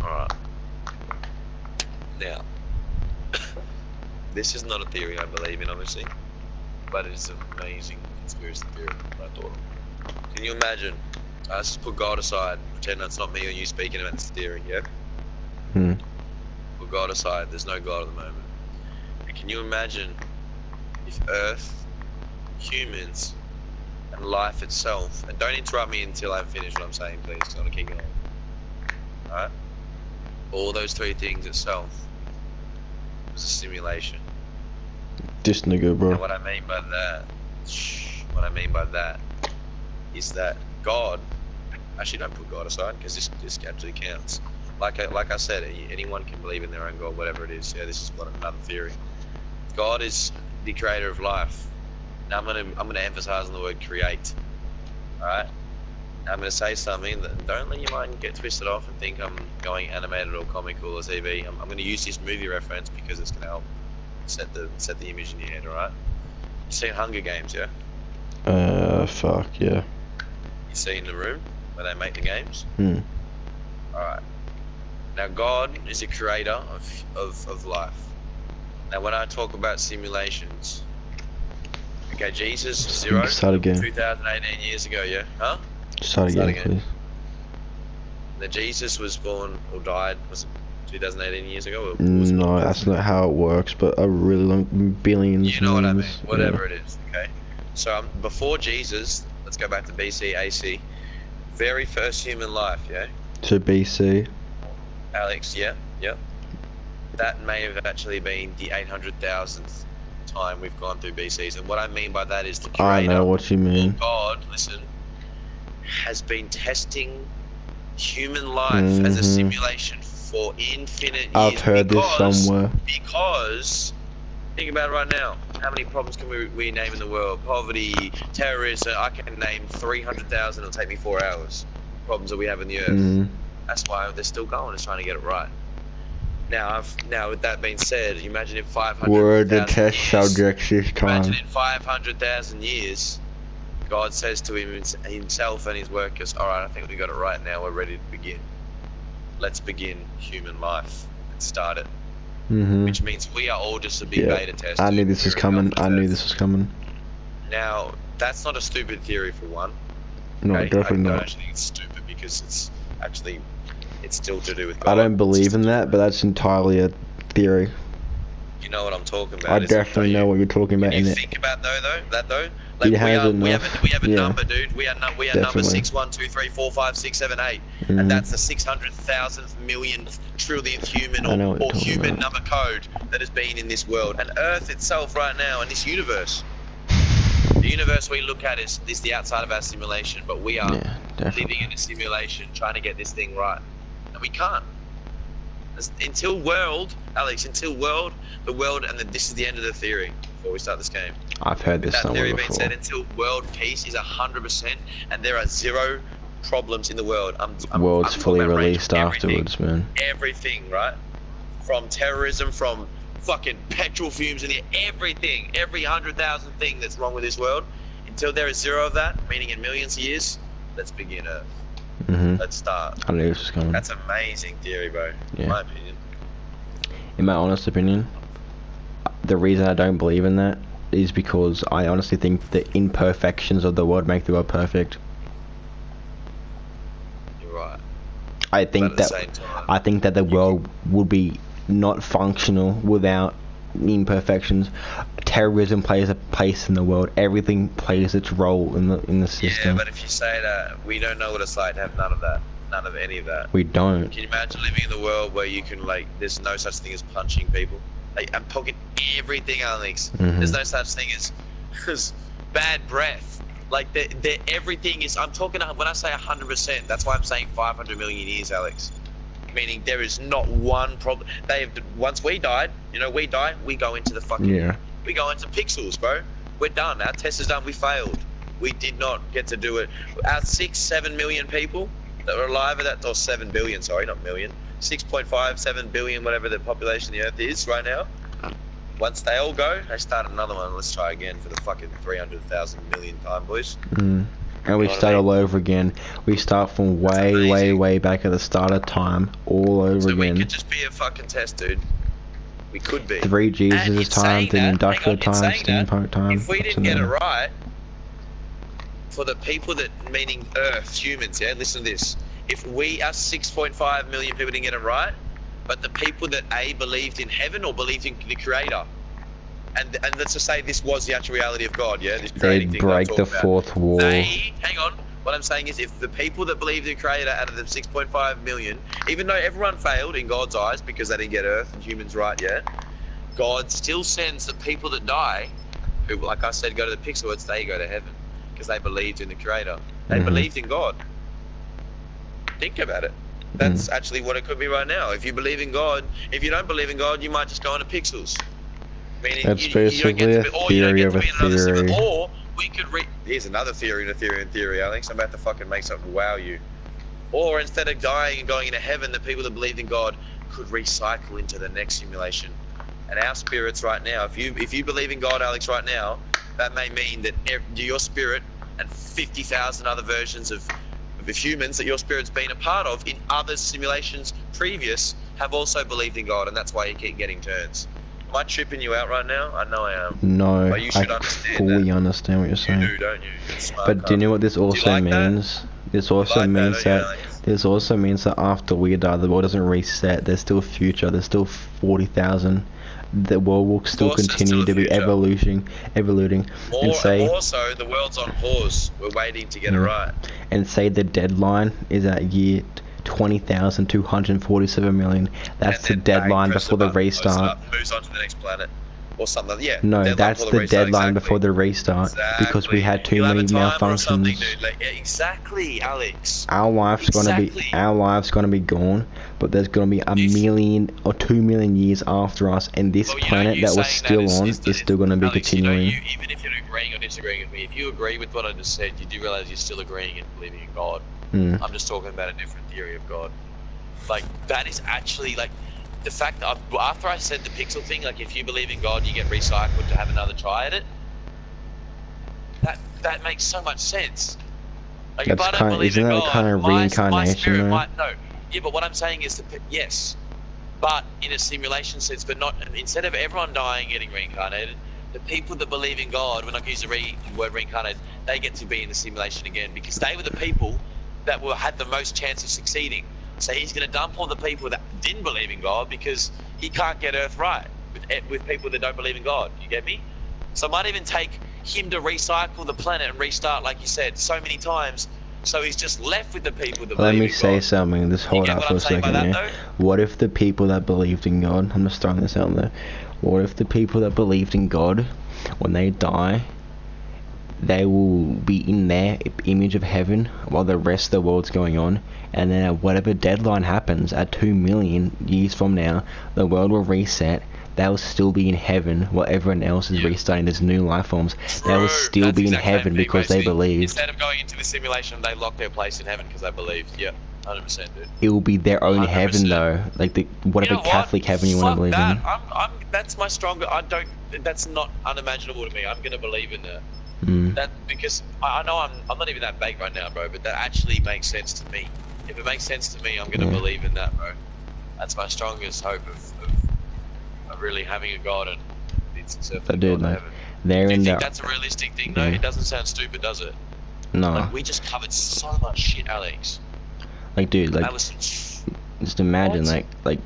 Alright. Now, this is not a theory I believe in, obviously, but it's an amazing conspiracy theory I thought of. Can you imagine? Let's just put God aside, pretend that's not me or you speaking about this theory, yeah? Put God aside, there's no God at the moment. And can you imagine if Earth, humans, and life itself, and don't interrupt me until I've finished what I'm saying, please, because I want to keep going. Alright? All those three things itself was a simulation. This nigga, bro. And what I mean by that is that God, actually don't put God aside, because this actually counts. Like I said, anyone can believe in their own God, whatever it is. Yeah, this is another theory. God is the creator of life. Now I'm gonna emphasize on the word create. Alright? I'm gonna say something that don't let your mind get twisted off and think I'm going animated or comical or TV. I'm gonna use this movie reference because it's gonna help set the image in your head, alright? You seen Hunger Games, yeah? Fuck, yeah. You see in the room where they make the games? Alright. Now God is the creator of life. Now when I talk about simulations, okay, Jesus, zero, Start again. 2018 years ago, yeah? Huh? Start again, please. Now Jesus was born or died, was it 2018 years ago? Or No, that's not how it works, but a really long billions. You know what I mean? millions, Whatever it is, okay? So before Jesus, let's go back to BC, AC, very first human life, yeah? To BC. Alex, yeah? That may have actually been the 800,000th time we've gone through BCs, and what I mean by that is the creator, I know what you mean. God, listen, has been testing human life as a simulation for infinite years. I've heard this somewhere. Because, think about it right now, how many problems can we name in the world? Poverty, terrorism, I can name 300,000, it'll take me 4 hours. Problems that we have in the earth. That's why they're still going, is trying to get it right. Now with that being said, imagine if 500,000 We're the test years, subjects this time. imagine in 500,000 years, God says to himself and his workers, alright, I think we got it right now, we're ready to begin. Let's begin human life and start it. Which means we are all just a big beta test. I knew this was coming. Now, that's not a stupid theory for one. No, okay? definitely I don't not. actually think it's stupid because it's still to do with God. I don't believe in that, but that's entirely a theory. You know what I'm talking about. I definitely know what you're talking about. You in think about that though. Like we have a number, dude. We are number 6, 1, 2, 3, 4, 5, 6, 7, 8, and that's the 600,000th millionth trillionth human or human number code that has been in this world. And Earth itself right now, and this universe, the universe we look at is the outside of our simulation, but we are living in a simulation trying to get this thing right, and we can't. Until the world, and this is the end of the theory before we start this game. I've heard this somewhere before. That theory being said, until world peace is 100%, and there are zero problems in the world. World's fully released afterwards, man. Everything, right? From terrorism, from fucking petrol fumes in the everything, every 100,000 thing that's wrong with this world. Until there is zero of that, meaning in millions of years, let's begin Earth. Let's start. I knew this was coming. That's amazing theory, bro. In my opinion. In my honest opinion, the reason I don't believe in that is because I honestly think the imperfections of the world make the world perfect. You're right. I think that the world would be not functional without imperfections. Terrorism plays a place in the world. Everything plays its role in the system. Yeah, but if you say that, we don't know what it's like to have none of that. None of any of that. We don't. Can you imagine living in the world where you can, like, there's no such thing as punching people? Like, I'm talking everything, Alex. There's no such thing as bad breath. Like, everything is, I'm talking, when I say 100%, that's why I'm saying 500 million years, Alex. Meaning there is not one problem. Once we died, we die, we go into the fucking, we go into pixels, bro. We're done. Our test is done. We failed. We did not get to do it. Our 6-7 million people that were alive at that, or 7 billion, sorry, not million, 6.57 billion, whatever the population of the Earth is right now. Once they all go, they start another one. Let's try again for the fucking 300,000 million time, boys. And we start all over again. We start from way back at the start of time, all over again. So we could just be a fucking test, dude. We could be. 3 Jesus times, then industrial times, steampunk times. If we didn't get it right, for the people that, meaning Earth, humans, yeah, listen to this. If we, us 6.5 million people didn't get it right, but the people that A, believed in heaven or believed in the Creator, and let's just say this was the actual reality of God, yeah? This creating thing break the fourth wall. Hang on. What I'm saying is, if the people that believed in Creator out of the 6.5 million, even though everyone failed in God's eyes because they didn't get Earth and humans right yet, God still sends the people that die, who, like I said, go to the Pixelwords, they go to heaven because they believed in the Creator. They believed in God. Think about it. That's actually what it could be right now. If you believe in God, if you don't believe in God, you might just go into Pixels. Meaning that's basically a theory of a theory. Or we could here's another theory in a theory in theory, Alex. I'm about to fucking make something wow you. Or instead of dying and going into heaven, the people that believed in God could recycle into the next simulation. And our spirits right now, if you believe in God, Alex, right now, that may mean that your spirit and 50,000 other versions of humans that your spirit's been a part of in other simulations previous have also believed in God, and that's why you keep getting turns. Am I tripping you out right now? I know I am. No, but you should I fully understand what you're saying. You do, don't you? But do you know what this also means? This also means that this also means that after we die, the world doesn't reset. There's still a future. There's still 40,000. The world will still continue to be evoluting, and say. Also, the world's on pause. We're waiting to get it right. And say the deadline is at year 20,247 million. That's the deadline before the restart. Moves on to the next planet, or something. Yeah. No, that's the deadline before the restart, because we had too many malfunctions. Exactly, Alex. Our life's gonna be gone, but there's gonna be a million or 2 million years after us, and this planet that we're still on is still gonna be continuing. Even if you're agreeing or disagreeing with me, if you agree with what I just said, you do realize you're still agreeing and believing in God. I'm just talking about a different theory of God. Like, that is actually, like, the fact that after I said the pixel thing, like, if you believe in God, you get recycled to have another try at it. That makes so much sense. Like, if I don't believe in God, kind of reincarnation, my spirit might, no. Yeah, but what I'm saying is, yes, but in a simulation sense, but not, instead of everyone dying getting reincarnated, the people that believe in God, when I use the word reincarnated, they get to be in the simulation again, because they were the people that had the most chance of succeeding. So he's going to dump all the people that didn't believe in God because he can't get Earth right with people that don't believe in God. You get me? So it might even take him to recycle the planet and restart, like you said, so many times. So he's just left with the people that believe in God. Let me say something. Just hold up for a second here. What if the people that believed in God, I'm just throwing this out there, what if the people that believed in God, when they die, they will be in their image of heaven while the rest of the world's going on, and then at whatever deadline happens at 2 million years from now, the world will reset. They will still be in heaven while everyone else is restarting as new life forms. They will still be in heaven because they believed. Instead of going into the simulation, they locked their place in heaven because they believed. Yeah, 100%, dude. It will be their own 100%. Heaven though, like the whatever Catholic heaven you want to believe in. That's my stronger. That's not unimaginable to me. I'm gonna believe in that. That, because I know I'm not even that big right now, bro, but that actually makes sense to me. If it makes sense to me, I'm gonna believe in that, bro. That's my strongest hope of really having a God and I do, like, do you think that's a realistic thing? No, it doesn't sound stupid, does it? No. Like, we just covered so much shit, Alex. Like, dude, like, just imagine, like,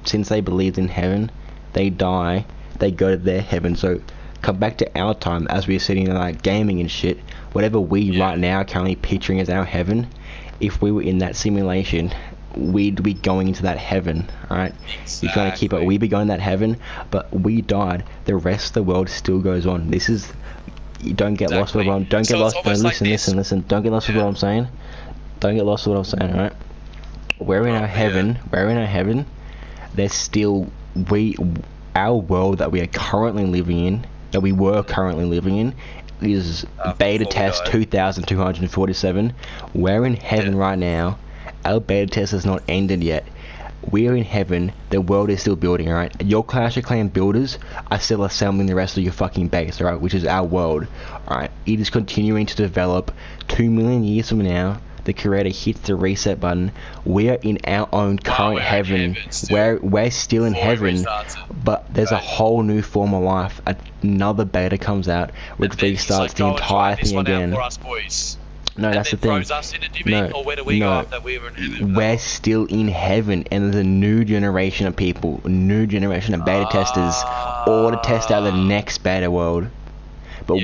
since they believed in heaven, they die, they go to their heaven. So come back to our time as we're sitting there, like, gaming and shit. Whatever we right now are currently picturing as our heaven, if we were in that simulation, we'd be going into that heaven, alright? Exactly. You're trying to keep it. We'd be going to that heaven, but we died. The rest of the world still goes on. This is... You don't get lost with what I'm... Don't get lost... No, listen. Don't get lost with what I'm saying. Don't get lost with what I'm saying, alright? We're in our heaven. We're in our heaven. There's still... Our world that we are currently living in, that we were currently living in, is beta test 2247. We're in heaven right now. Our beta test has not ended yet. We are in heaven. The world is still building, alright? Your Clash of Clans builders are still assembling the rest of your fucking base, alright? Which is our world, alright? It is continuing to develop. 2 million years from now, the creator hits the reset button. We are in our own current heaven. We're still in heaven, but there's a whole new form of life. Another beta comes out, which restarts the entire thing again. No, that's the thing. We're still in heaven, and there's a new generation of people, a new generation of beta testers, all to test out the next beta world. But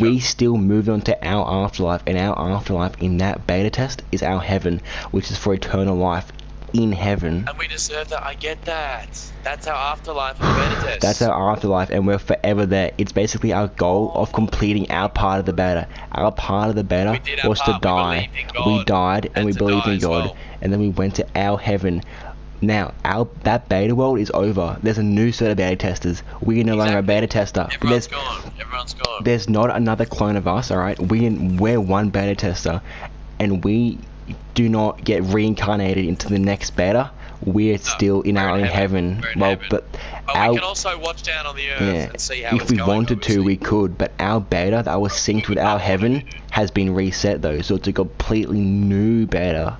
we still move on to our afterlife, and our afterlife in that beta test is our heaven, which is for eternal life in heaven. And we deserve that. I get that. That's our afterlife of beta test. That's our afterlife, and we're forever there. It's basically our goal of completing our part of the beta. Our part of the beta was to die. We died, and we believed in God, and then we went to our heaven. Now, that beta world is over. There's a new set of beta testers. We are no longer a beta tester. Everyone's gone. There's not another clone of us, alright? We're one beta tester, and we do not get reincarnated into the next beta. We're still in our own heaven. But we can also watch down on the earth and see how it's going. If we wanted to, we could, but our beta that was synced with our heaven has been reset though, so it's a completely new beta.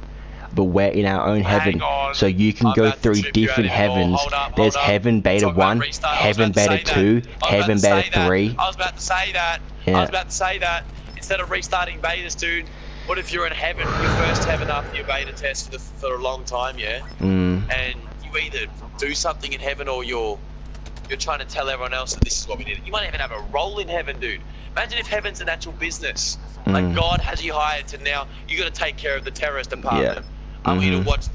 But we're in our own heaven, so you can go through different heavens. There's heaven beta 1, heaven beta 2, heaven beta 3. I was about to say that. I was about to say that. Instead of restarting betas, dude, what if you're in heaven, your first heaven after your beta test for a long time, and you either do something in heaven or you're trying to tell everyone else that this is what we need. You might even have a role in heaven, dude. Imagine if heaven's an actual business. Like God has you hired to now, you got to take care of the terrorist department. I want you to watch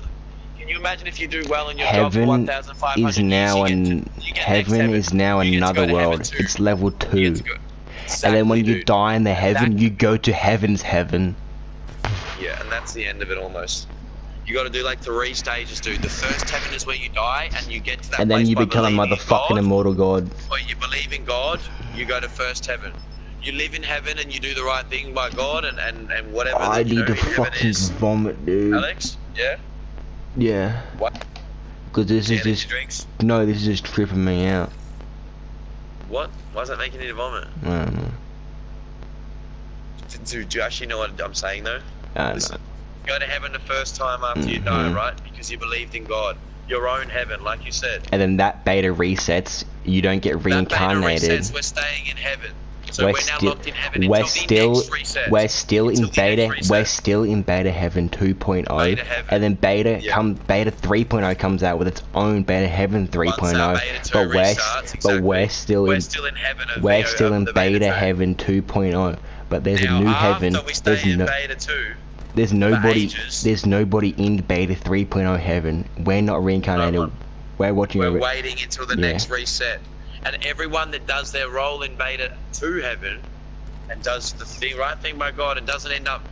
can you imagine if you do well in your job for 1,500 years? Heaven is now another world. It's level 2. Exactly, and then when you die in the heaven, you go to heaven's heaven. Yeah, and that's the end of it almost. You got to do like 3 stages, dude. The first heaven is where you die and you get to that and place then you become a motherfucking immortal god. Where you believe in God, you go to first heaven. You live in heaven and you do the right thing by God and whatever. I need to fucking vomit, dude. Alex? Yeah? Yeah. What? Because this is just... drinks? No, this is just tripping me out. What? Why is that making you want to vomit? I don't know. Do you actually know what I'm saying though? I don't know. Go to heaven the first time after you die, right? Because you believed in God. Your own heaven, like you said. And then that beta resets, you don't get reincarnated. That beta resets, we're staying in heaven. So we're now locked in heaven until the next reset. We're still in beta heaven 2.0, and then beta 3.0 comes out with its own beta heaven 3.0. But we're still in beta heaven 2.0. But there's a new heaven. There's nobody in beta 3.0 heaven. We're not reincarnated. We're waiting until the next reset. And everyone that does their role in beta 2 heaven and does the right thing by God and doesn't end up,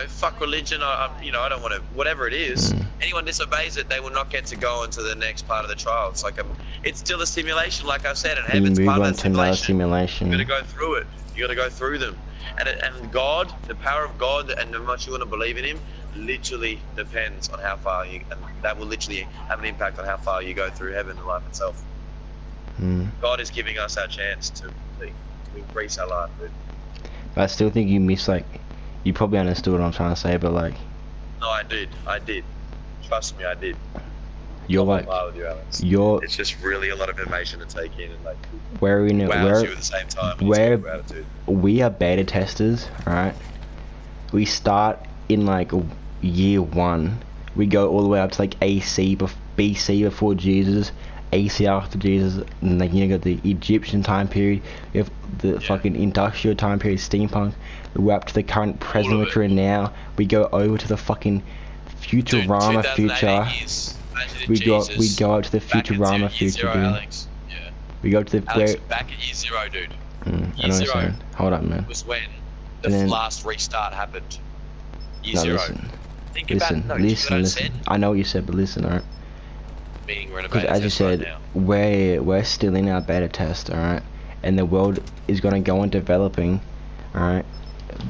fuck religion, I don't want to, whatever it is, anyone disobeys it, they will not get to go into the next part of the trial. It's like it's still a simulation, like I've said, and heaven's part of that simulation. You got to go through it. You got to go through them. And God, the power of God, and how much you want to believe in Him, literally depends on how far and that will literally have an impact on how far you go through heaven and life itself. God is giving us our chance to increase our life, dude. But I still think you miss, you probably understood what I'm trying to say, but no, I did. Trust me, I did. You're with you, Alex. It's just really a lot of information to take in and we're in it. Wow, you at the same time. We are beta testers, alright? We start in year 1. We go all the way up to AC, BC before Jesus, AC after Jesus, and you got the Egyptian time period, you have the fucking industrial time period, steampunk, we're up to the current present which we're in now, we go over to the fucking Futurama future, we go up to the Futurama future, dude. Alex. Yeah. We go to the Alex, back at year 0, dude. Year 0 hold up, man. Was when the last restart happened. Year 0. Listen. I know what you said, but listen, alright? Because as you said, we're still in our beta test, alright? And the world is gonna go on developing, alright?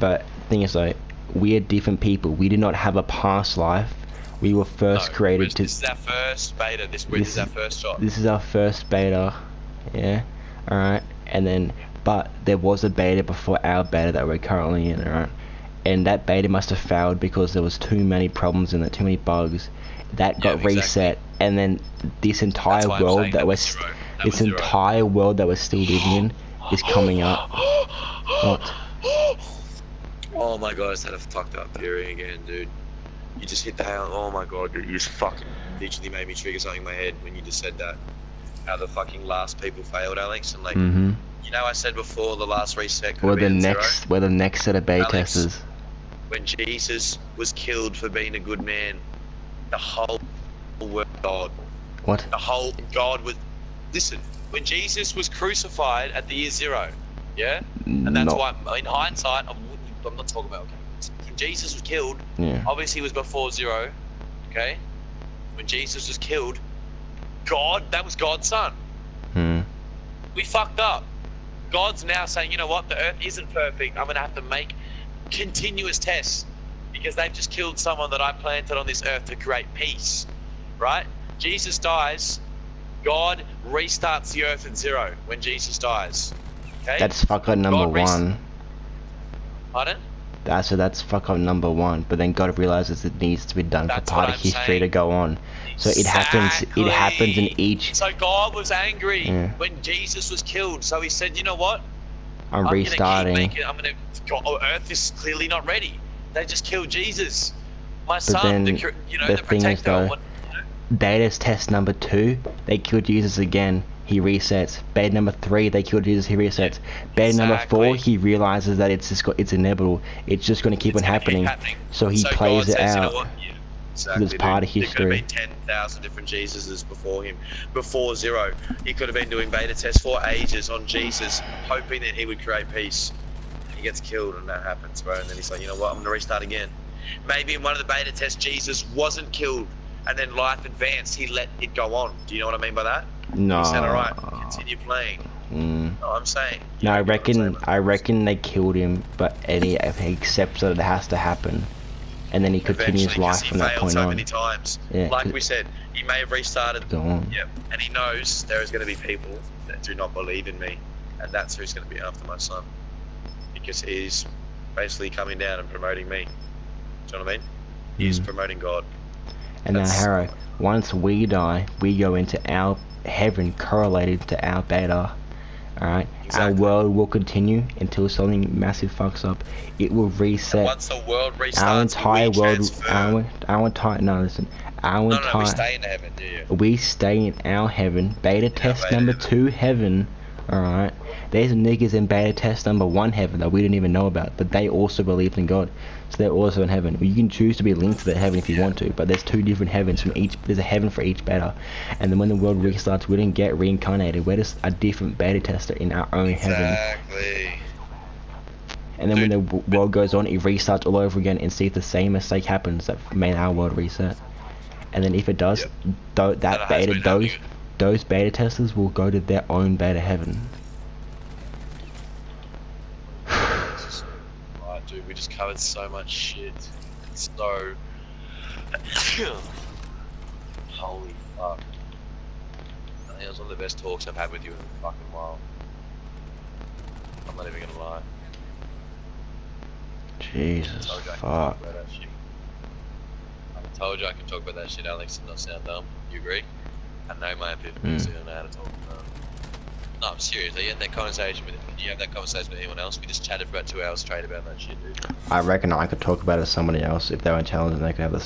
But the thing is we are different people. We did not have a past life We were first created to... This is our first beta. This is our first shot. This is our first beta. Yeah. Alright. And then... But there was a beta before our beta that we're currently in, alright? And that beta must have failed because there was too many problems in it, too many bugs. That got reset, and then this entire world that we're entire world that we're still living in is coming up. What? Oh my god, I just had a fucked up theory again, dude. You just hit the nail. Oh my god, dude, you just fucking literally made me trigger something in my head when you just said that. How the fucking last people failed, Alex, and like, you know, I said before the last reset could be zero. We're the next set of beta testers. When Jesus was killed for being a good man, the whole world, God. What? The whole God was. Listen, when Jesus was crucified at the year zero, yeah, and that's why, in hindsight, I'm not talking about. Okay, when Jesus was killed, obviously it was before zero, okay. When Jesus was killed, God, that was God's son. We fucked up. God's now saying, you know what, the earth isn't perfect. I'm gonna have to make continuous tests because they've just killed someone that I planted on this earth to create peace, right? Jesus dies, God restarts the earth at zero when Jesus dies. Okay? That's fuck up number one. Pardon? That's fuck up number one. But then God realizes it needs to be done for part of history to go on. So it happens. It happens in each. So God was angry when Jesus was killed. So He said, you know what? I'm restarting. Earth is clearly not ready. They just killed Jesus, my son. The protector. Beta test number 2, they killed Jesus again. He resets. Beta number 3, they killed Jesus. He resets. Beta number 4, he realizes that it's inevitable. It's just going to keep on happening. So he plays it out. You know what? Exactly, it's part of history. There could have been 10,000 different Jesuses before him. Before zero, he could have been doing beta tests for ages on Jesus, hoping that he would create peace. He gets killed and that happens, bro. And then he's like, you know what? I'm gonna restart again. Maybe in one of the beta tests, Jesus wasn't killed, and then life advanced. He let it go on. Do you know what I mean by that? No. He said, all right, continue playing. No, I'm saying. No, I reckon they killed him, but he accepts that it has to happen. And then he continues life from that point so on. Many times. Yeah, like we said, he may have restarted. Go on. Yep. And he knows there is going to be people that do not believe in me, and that's who's going to be after my son, because he's basically coming down and promoting me. Do you know what I mean? He's promoting God. And now, Harrow, once we die, we go into our heaven correlated to our beta. Alright, our world will continue until something massive fucks up. It will reset. And once the world restarts, our entire world, we stay in heaven, do you? We stay in our heaven. Beta test number 2 heaven. Alright, there's niggas in beta test number 1 heaven that we didn't even know about, but they also believed in God, so they're also in heaven. Well, you can choose to be linked to that heaven if you want to, but there's 2 different heavens from each. There's a heaven for each beta, and then when the world restarts, we didn't get reincarnated. We're just a different beta tester in our own heaven. Exactly. And then when the world goes on, it restarts all over again, and see if the same mistake happens that made our world reset. And then if it does, those beta testers will go to their own beta heaven. Right, dude, we just covered so much shit. It's so... Holy fuck. I think it was one of the best talks I've had with you in a fucking while. I'm not even gonna lie. Jesus fuck. I told you I can talk about that shit, Alex, and not sound dumb. You agree? I know my opinions, I don't know how to talk about it. No, I'm serious. You had that conversation with you have that conversation with anyone else? We just chatted for about 2 hours straight about that shit, dude. I reckon I could talk about it with somebody else if they were challenged and they could have the